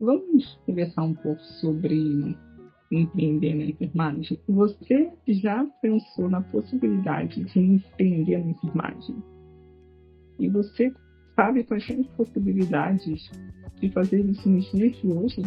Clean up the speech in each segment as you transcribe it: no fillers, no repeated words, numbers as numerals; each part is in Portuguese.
Vamos conversar um pouco sobre empreender na enfermagem. Você já pensou na possibilidade de empreender na enfermagem? E você sabe quais são as possibilidades de fazer isso nos dias de hoje?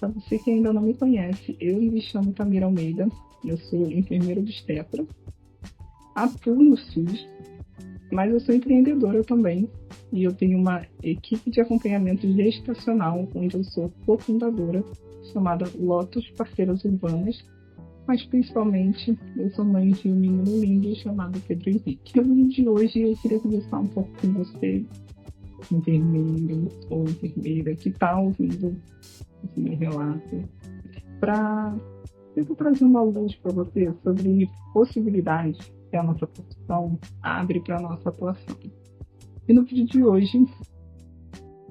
Para você que ainda não me conhece, eu me chamo Camila Almeida, eu sou enfermeira obstetra, atuo no SUS, mas eu sou empreendedora também e eu tenho uma equipe de acompanhamento gestacional, onde eu sou cofundadora, chamada Lotus Parceiras Urbanas, mas principalmente eu sou mãe de um menino lindo chamado Pedro Henrique. No vídeo de hoje eu queria conversar um pouco com você, enfermeiro ou enfermeira, que está ouvindo esse meu relato, para tentar trazer uma luz para você sobre possibilidades que a nossa profissão abre para a nossa atuação. E no vídeo de hoje,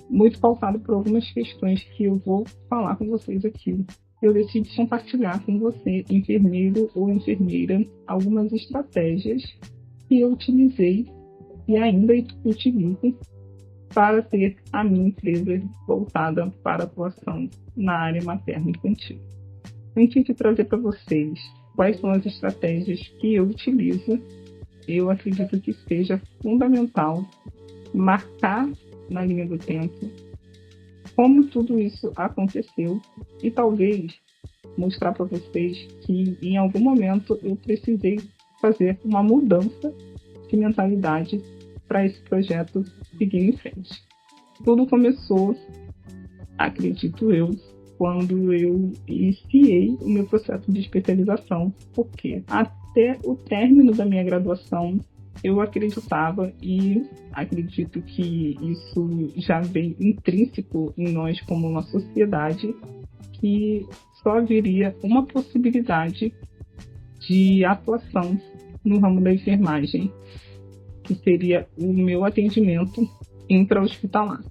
muito pautado por algumas questões que eu vou falar com vocês aqui, eu decidi compartilhar com você, enfermeiro ou enfermeira, algumas estratégias que eu utilizei e ainda utilizo para ter a minha empresa voltada para a atuação na área materno-infantil. Antes de trazer para vocês quais são as estratégias que eu utilizo, eu acredito que seja fundamental marcar na linha do tempo como tudo isso aconteceu e talvez mostrar para vocês que em algum momento eu precisei fazer uma mudança de mentalidade para esse projeto seguir em frente. Tudo começou, acredito eu, quando eu iniciei o meu processo de especialização, porque até o término da minha graduação eu acreditava e acredito que isso já vem intrínseco em nós como uma sociedade, que só haveria uma possibilidade de atuação no ramo da enfermagem, que seria o meu atendimento intra-hospitalar,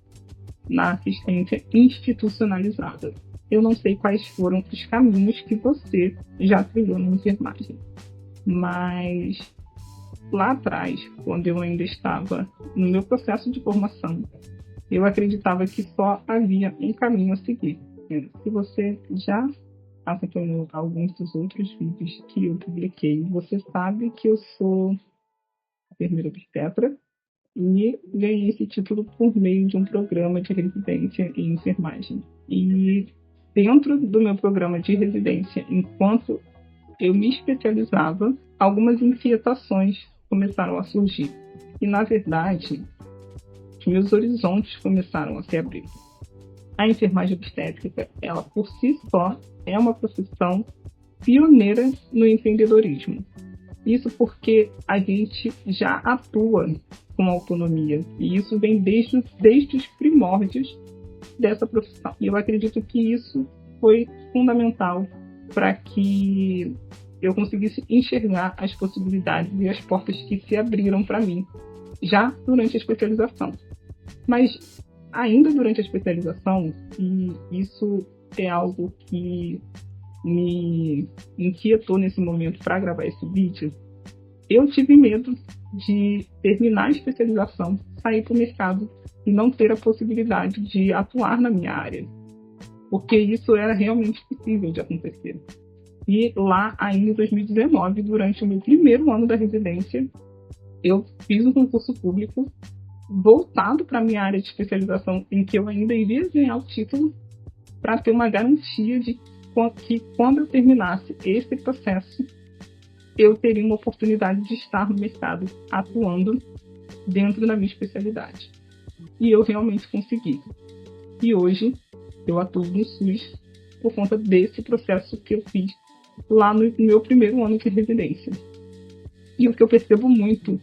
na assistência institucionalizada. Eu não sei quais foram os caminhos que você já trilhou na enfermagem, mas lá atrás, quando eu ainda estava no meu processo de formação, eu acreditava que só havia um caminho a seguir. Se você já acompanhou alguns dos outros vídeos que eu publiquei, você sabe que eu sou enfermeira obstetra e ganhei esse título por meio de um programa de residência em enfermagem. E dentro do meu programa de residência, enquanto eu me especializava, algumas inquietações começaram a surgir. E, na verdade, meus horizontes começaram a se abrir. A enfermagem obstétrica, ela por si só, é uma profissão pioneira no empreendedorismo. Isso porque a gente já atua com autonomia. E isso vem desde os primórdios dessa profissão. E eu acredito que isso foi fundamental para que eu conseguisse enxergar as possibilidades e as portas que se abriram para mim, já durante a especialização. Mas ainda durante a especialização, e isso é algo que me inquietou nesse momento para gravar esse vídeo, eu tive medo de terminar a especialização, sair para o mercado e não ter a possibilidade de atuar na minha área, porque isso era realmente possível de acontecer. E lá, ainda em 2019, durante o meu primeiro ano da residência, eu fiz um concurso público voltado para a minha área de especialização, em que eu ainda iria ganhar o título, para ter uma garantia de que quando eu terminasse esse processo, eu teria uma oportunidade de estar no mercado atuando dentro da minha especialidade. E eu realmente consegui. E hoje eu atuo no SUS por conta desse processo que eu fiz lá no meu primeiro ano de residência. E o que eu percebo muito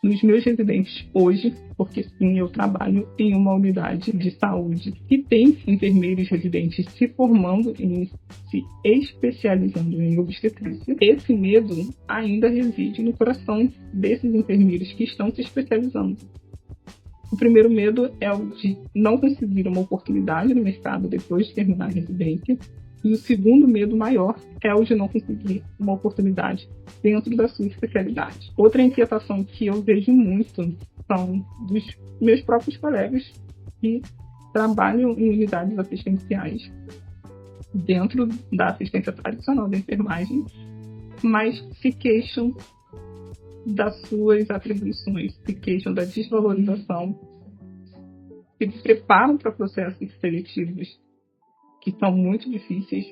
nos meus residentes hoje, porque sim, eu trabalho em uma unidade de saúde que tem enfermeiros residentes se formando e se especializando em obstetrícia, esse medo ainda reside no coração desses enfermeiros que estão se especializando. O primeiro medo é o de não conseguir uma oportunidade no mercado depois de terminar a residência. E o segundo medo maior é o de não conseguir uma oportunidade dentro da sua especialidade. Outra inquietação que eu vejo muito são dos meus próprios colegas que trabalham em unidades assistenciais dentro da assistência tradicional da enfermagem, mas se queixam das suas atribuições, se queixam da desvalorização, se preparam para processos seletivos que são muito difíceis,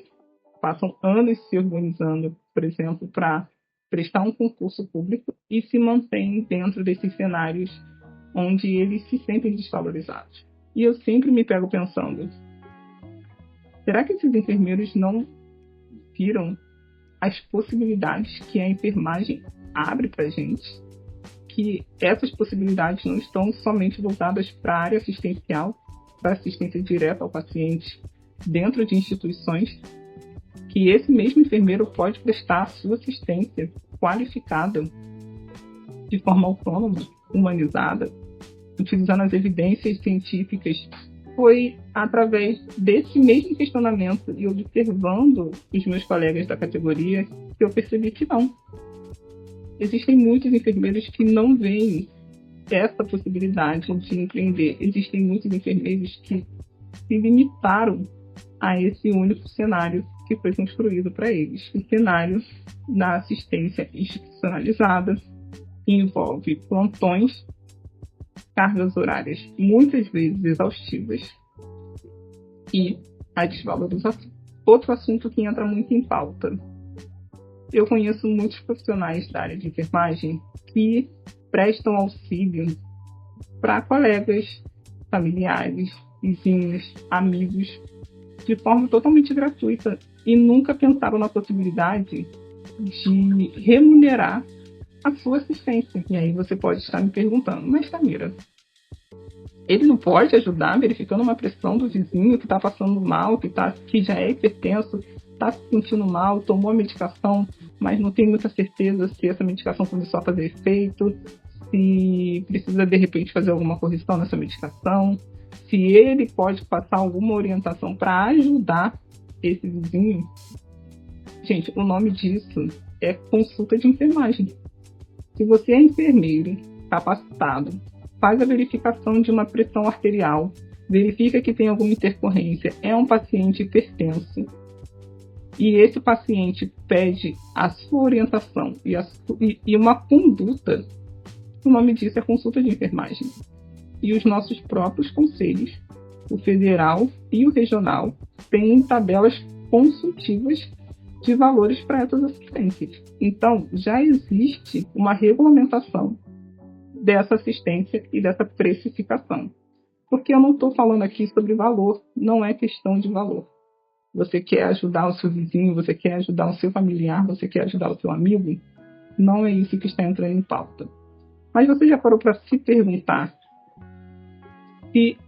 passam anos se organizando, por exemplo, para prestar um concurso público e se mantêm dentro desses cenários onde eles se sentem desvalorizados. E eu sempre me pego pensando, será que esses enfermeiros não viram as possibilidades que a enfermagem abre para a gente? Que essas possibilidades não estão somente voltadas para a área assistencial, para assistência direta ao paciente dentro de instituições, que esse mesmo enfermeiro pode prestar a sua assistência qualificada de forma autônoma, humanizada, utilizando as evidências científicas. Foi através desse mesmo questionamento e observando os meus colegas da categoria que eu percebi que não. Existem muitos enfermeiros que não veem essa possibilidade de empreender. Existem muitos enfermeiros que se limitaram a esse único cenário que foi construído para eles. O cenário da assistência institucionalizada, que envolve plantões, cargas horárias muitas vezes exaustivas e a desvalorização. Outro assunto que entra muito em pauta. Eu conheço muitos profissionais da área de enfermagem que prestam auxílio para colegas, familiares, vizinhos, amigos, de forma totalmente gratuita e nunca pensaram na possibilidade de remunerar a sua assistência. E aí você pode estar me perguntando, mas Tamira, ele não pode ajudar verificando uma pressão do vizinho que está passando mal, que já é hipertenso, está se sentindo mal, tomou a medicação, mas não tem muita certeza se essa medicação começou a fazer efeito, se precisa de repente fazer alguma correção nessa medicação, se ele pode passar alguma orientação para ajudar esse vizinho. Gente, o nome disso é consulta de enfermagem. Se você é enfermeiro capacitado, faz a verificação de uma pressão arterial, verifica que tem alguma intercorrência, é um paciente hipertenso, e esse paciente pede a sua orientação e uma conduta, o nome disso é consulta de enfermagem. E os nossos próprios conselhos, o federal e o regional, têm tabelas consultivas de valores para essas assistências. Então, já existe uma regulamentação dessa assistência e dessa precificação. Porque eu não estou falando aqui sobre valor, não é questão de valor. Você quer ajudar o seu vizinho, você quer ajudar o seu familiar, você quer ajudar o seu amigo, não é isso que está entrando em pauta. Mas você já parou para se perguntar se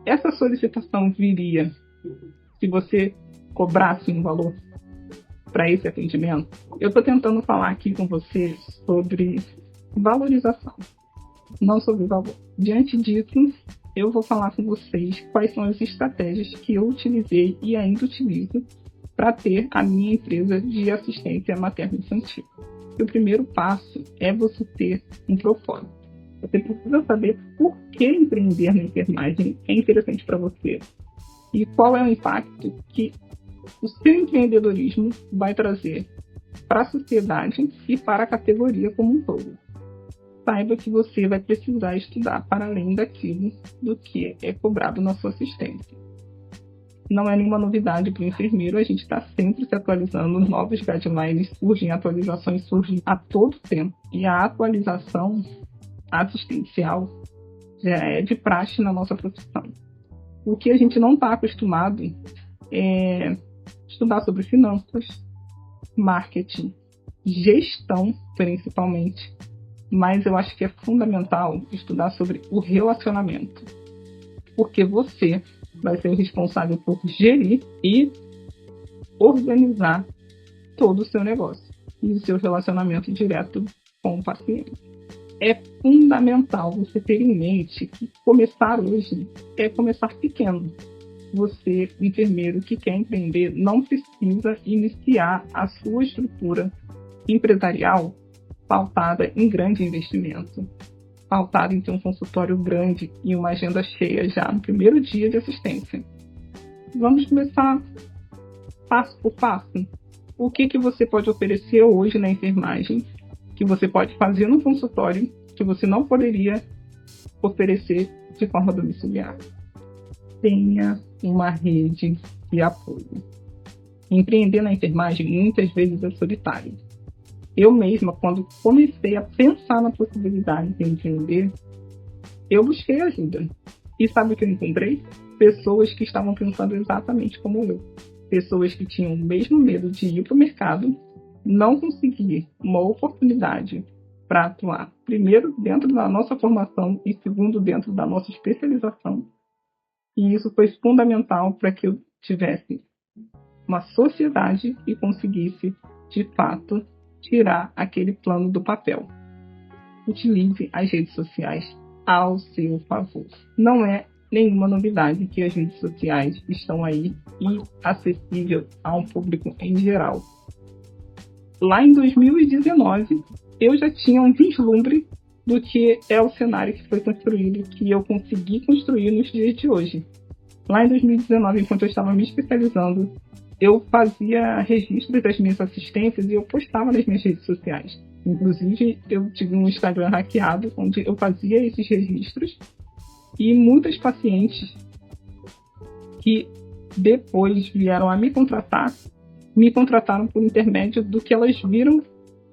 essa solicitação viria se você cobrasse um valor para esse atendimento? Eu estou tentando falar aqui com você sobre valorização, não sobre valor. Diante disso, eu vou falar com vocês quais são as estratégias que eu utilizei e ainda utilizo para ter a minha empresa de assistência materno-infantil. O primeiro passo é você ter um propósito. Você precisa saber por que empreender na enfermagem é interessante para você e qual é o impacto que o seu empreendedorismo vai trazer para a sociedade e para a categoria como um todo. Saiba que você vai precisar estudar para além daquilo do que é cobrado na sua assistência. Não é nenhuma novidade para o enfermeiro, a gente está sempre se atualizando, novos guidelines surgem, atualizações surgem a todo tempo. E a atualização assistencial já é de praxe na nossa profissão. O que a gente não está acostumado é estudar sobre finanças, marketing, gestão, principalmente. Mas eu acho que é fundamental estudar sobre o relacionamento. Porque você vai ser o responsável por gerir e organizar todo o seu negócio e o seu relacionamento direto com o paciente. É fundamental você ter em mente que começar hoje é começar pequeno. Você, enfermeiro que quer empreender, não precisa iniciar a sua estrutura empresarial pautada em grande investimento. pautado em ter um consultório grande e uma agenda cheia já no primeiro dia de assistência. Vamos começar passo por passo. O que você pode oferecer hoje na enfermagem, que você pode fazer no consultório, que você não poderia oferecer de forma domiciliar. Tenha uma rede de apoio. Empreender na enfermagem muitas vezes é solitário. Eu mesma, quando comecei a pensar na possibilidade de empreender, eu busquei ajuda. E sabe o que eu encontrei? Pessoas que estavam pensando exatamente como eu. Pessoas que tinham o mesmo medo de ir para o mercado, não conseguir uma oportunidade para atuar, primeiro, dentro da nossa formação e segundo, dentro da nossa especialização. E isso foi fundamental para que eu tivesse uma sociedade e conseguisse, de fato, tirar aquele plano do papel. Utilize as redes sociais ao seu favor. Não é nenhuma novidade que as redes sociais estão aí e acessível a um público em geral. Lá em 2019, eu já tinha um vislumbre do que é o cenário que foi construído, que eu consegui construir nos dias de hoje. Lá em 2019, enquanto eu estava me especializando, eu fazia registros das minhas assistências e eu postava nas minhas redes sociais. Inclusive, eu tive um Instagram hackeado, onde eu fazia esses registros, e muitas pacientes que depois vieram a me contrataram por intermédio do que elas viram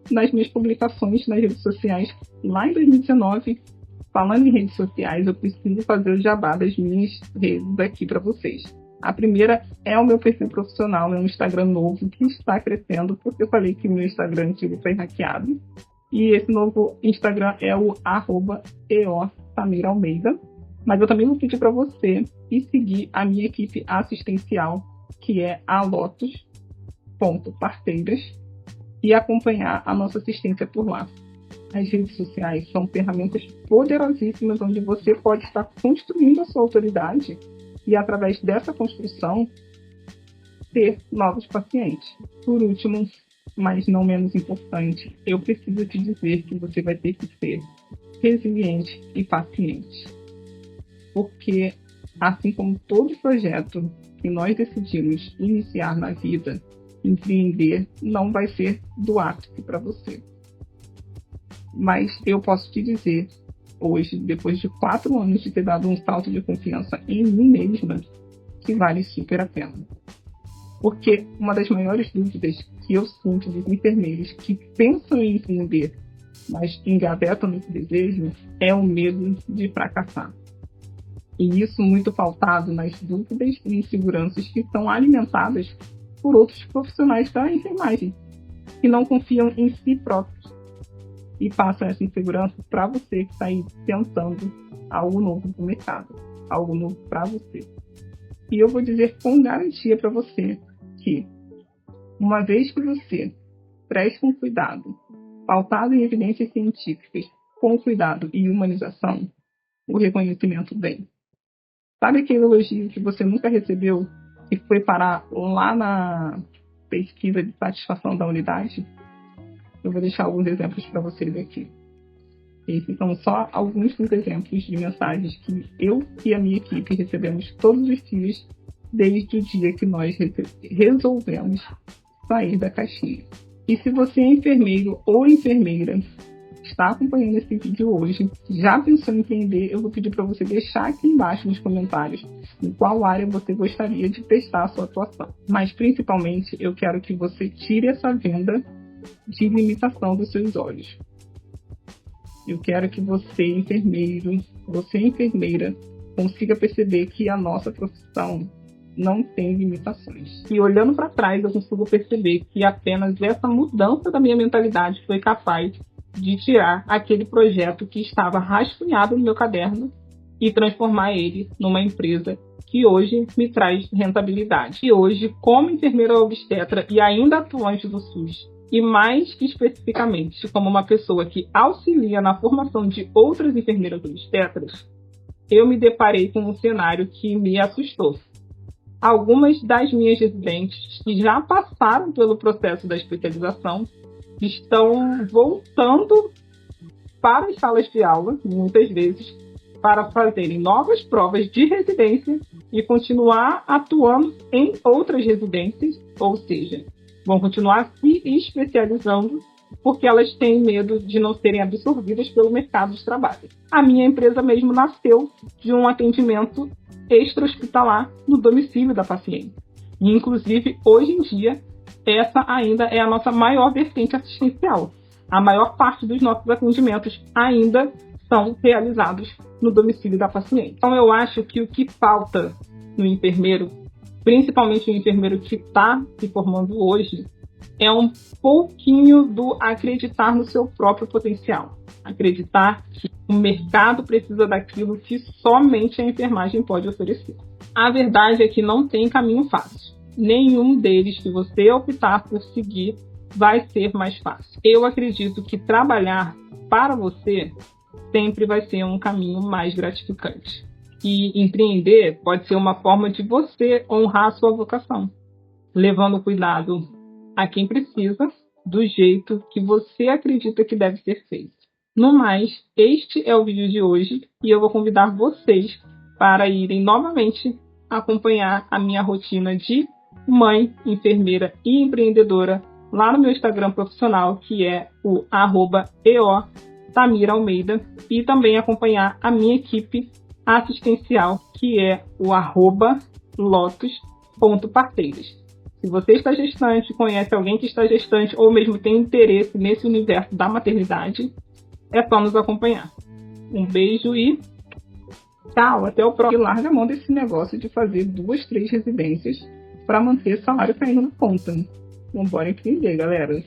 nas minhas publicações nas redes sociais. Lá em 2019, falando em redes sociais, eu preciso fazer o jabá das minhas redes aqui para vocês. A primeira é o meu perfil profissional, é um Instagram novo que está crescendo, porque eu falei que o meu Instagram antigo foi hackeado. E esse novo Instagram é o @eosamiralmeida. Mas eu também vou pedir para você ir seguir a minha equipe assistencial, que é a lotus.parteiras, e acompanhar a nossa assistência por lá. As redes sociais são ferramentas poderosíssimas onde você pode estar construindo a sua autoridade e, através dessa construção, ter novos pacientes. Por último, mas não menos importante, eu preciso te dizer que você vai ter que ser resiliente e paciente. Porque, assim como todo projeto que nós decidimos iniciar na vida, empreender não vai ser do ápice para você. Mas eu posso te dizer, hoje, depois de 4 anos de ter dado um salto de confiança em mim mesma, que vale super a pena. Porque uma das maiores dúvidas que eu sinto dos enfermeiros que pensam em empreender, mas engavetam nesse desejo, é o medo de fracassar. E isso muito pautado nas dúvidas e inseguranças que são alimentadas por outros profissionais da enfermagem, que não confiam em si próprios e passam essa insegurança para você que está aí tentando algo novo no mercado, algo novo para você. E eu vou dizer com garantia para você que, uma vez que você preste com cuidado, pautado em evidências científicas, com cuidado e humanização, o reconhecimento vem. Sabe aquele elogio que você nunca recebeu e foi parar lá na pesquisa de satisfação da unidade? Eu vou deixar alguns exemplos para vocês aqui. Esses são só alguns dos exemplos de mensagens que eu e a minha equipe recebemos todos os dias desde o dia que nós resolvemos sair da caixinha. E se você é enfermeiro ou enfermeira, está acompanhando esse vídeo hoje, já pensou em empreender, eu vou pedir para você deixar aqui embaixo nos comentários em qual área você gostaria de testar a sua atuação. Mas principalmente eu quero que você tire essa venda de limitação dos seus olhos. Eu quero que você, enfermeiro, você, enfermeira, consiga perceber que a nossa profissão não tem limitações. E olhando para trás, eu consigo perceber que apenas essa mudança da minha mentalidade foi capaz de tirar aquele projeto que estava rascunhado no meu caderno e transformar ele numa empresa que hoje me traz rentabilidade. E hoje, como enfermeira obstetra e ainda atuante do SUS, e mais especificamente como uma pessoa que auxilia na formação de outras enfermeiras obstetras, eu me deparei com um cenário que me assustou. Algumas das minhas residentes que já passaram pelo processo da especialização estão voltando para as salas de aula, muitas vezes, para fazerem novas provas de residência e continuar atuando em outras residências, ou seja, vão continuar se especializando porque elas têm medo de não serem absorvidas pelo mercado de trabalho. A minha empresa mesmo nasceu de um atendimento extra-hospitalar no domicílio da paciente. E, inclusive, hoje em dia, essa ainda é a nossa maior vertente assistencial. A maior parte dos nossos atendimentos ainda são realizados no domicílio da paciente. Então, eu acho que o que falta no enfermeiro, principalmente o enfermeiro que está se formando hoje, é um pouquinho do acreditar no seu próprio potencial. Acreditar que o mercado precisa daquilo que somente a enfermagem pode oferecer. A verdade é que não tem caminho fácil. Nenhum deles que você optar por seguir vai ser mais fácil. Eu acredito que trabalhar para você sempre vai ser um caminho mais gratificante. E empreender pode ser uma forma de você honrar a sua vocação, levando cuidado a quem precisa, do jeito que você acredita que deve ser feito. No mais, este é o vídeo de hoje e eu vou convidar vocês para irem novamente acompanhar a minha rotina de mãe, enfermeira e empreendedora lá no meu Instagram profissional, que é o @EO_Tamira_Almeida, e também acompanhar a minha equipe assistencial, que é o @lotus.parteiras. Se você está gestante, conhece alguém que está gestante ou mesmo tem interesse nesse universo da maternidade, é só nos acompanhar. Um beijo e tchau, até o próximo. E larga a mão desse negócio de fazer 2, 3 residências para manter salário caindo na conta. Vambora empreender, galera.